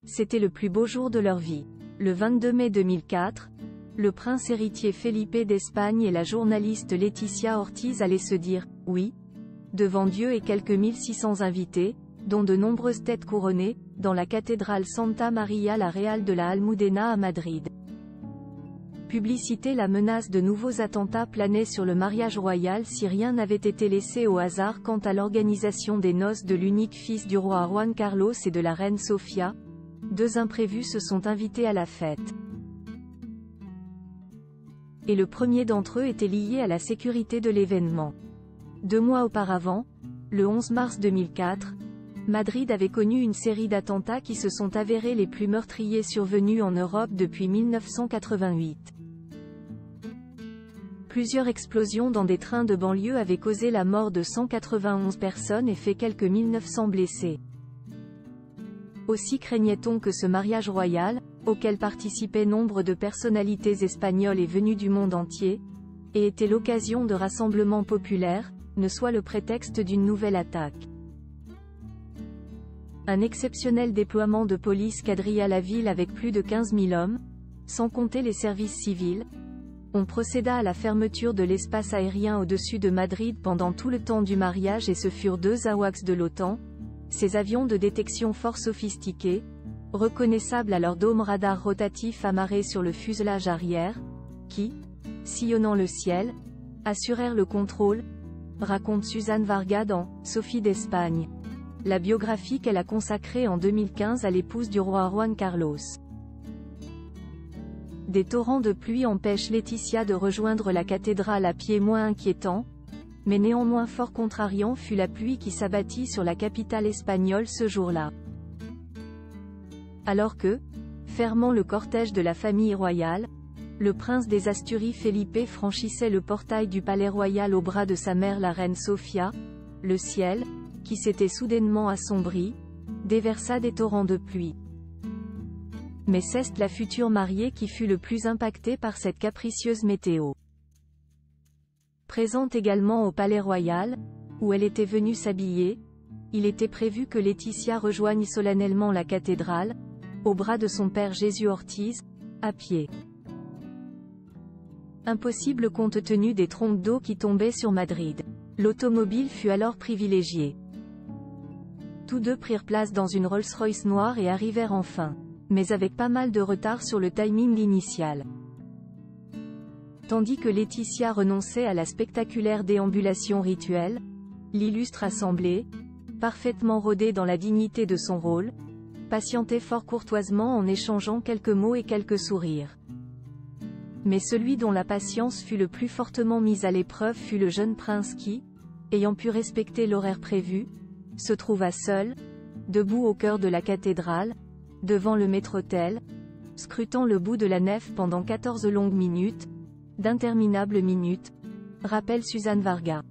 C'était le plus beau jour de leur vie. Le 22 mai 2004, le prince héritier Felipe d'Espagne et la journaliste Laetitia Ortiz allaient se dire « oui » devant Dieu et quelques 1600 invités, dont de nombreuses têtes couronnées, dans la cathédrale Santa María la Real de la Almudena à Madrid. Publicité. La menace de nouveaux attentats planait sur le mariage royal si rien n'avait été laissé au hasard quant à l'organisation des noces de l'unique fils du roi Juan Carlos et de la reine Sofia. Deux imprévus se sont invités à la fête. Et le premier d'entre eux était lié à la sécurité de l'événement. 2 mois auparavant, le 11 mars 2004, Madrid avait connu une série d'attentats qui se sont avérés les plus meurtriers survenus en Europe depuis 1988. Plusieurs explosions dans des trains de banlieue avaient causé la mort de 191 personnes et fait quelques 1900 blessés. Aussi craignait-on que ce mariage royal, auquel participaient nombre de personnalités espagnoles et venues du monde entier, et était l'occasion de rassemblements populaires, ne soit le prétexte d'une nouvelle attaque. Un exceptionnel déploiement de police quadrilla la ville avec plus de 15 000 hommes, sans compter les services civils. On procéda à la fermeture de l'espace aérien au-dessus de Madrid pendant tout le temps du mariage et ce furent 2 AWACS de l'OTAN, ces avions de détection fort sophistiqués, reconnaissables à leur dôme radar rotatif amarré sur le fuselage arrière, qui, sillonnant le ciel, assurèrent le contrôle, raconte Suzanne Varga dans « Sophie d'Espagne », la biographie qu'elle a consacrée en 2015 à l'épouse du roi Juan Carlos. Des torrents de pluie empêchent Laetitia de rejoindre la cathédrale à pied. Moins inquiétant, mais néanmoins fort contrariant fut la pluie qui s'abattit sur la capitale espagnole ce jour-là. Alors que, fermant le cortège de la famille royale, le prince des Asturies Felipe franchissait le portail du palais royal au bras de sa mère la reine Sofia, le ciel, qui s'était soudainement assombri, déversa des torrents de pluie. Mais c'est la future mariée qui fut le plus impactée par cette capricieuse météo. Présente également au palais royal, où elle était venue s'habiller, il était prévu que Laetitia rejoigne solennellement la cathédrale, au bras de son père Jésus Ortiz, à pied. Impossible compte tenu des trompes d'eau qui tombaient sur Madrid. L'automobile fut alors privilégiée. Tous deux prirent place dans une Rolls-Royce noire et arrivèrent enfin, mais avec pas mal de retard sur le timing initial. Tandis que Laetitia renonçait à la spectaculaire déambulation rituelle, l'illustre assemblée, parfaitement rodée dans la dignité de son rôle, patientait fort courtoisement en échangeant quelques mots et quelques sourires. Mais celui dont la patience fut le plus fortement mise à l'épreuve fut le jeune prince qui, ayant pu respecter l'horaire prévu, se trouva seul, debout au cœur de la cathédrale, devant le maître-autel, scrutant le bout de la nef pendant 14 longues minutes, d'interminables minutes, rappelle Suzanne Varga.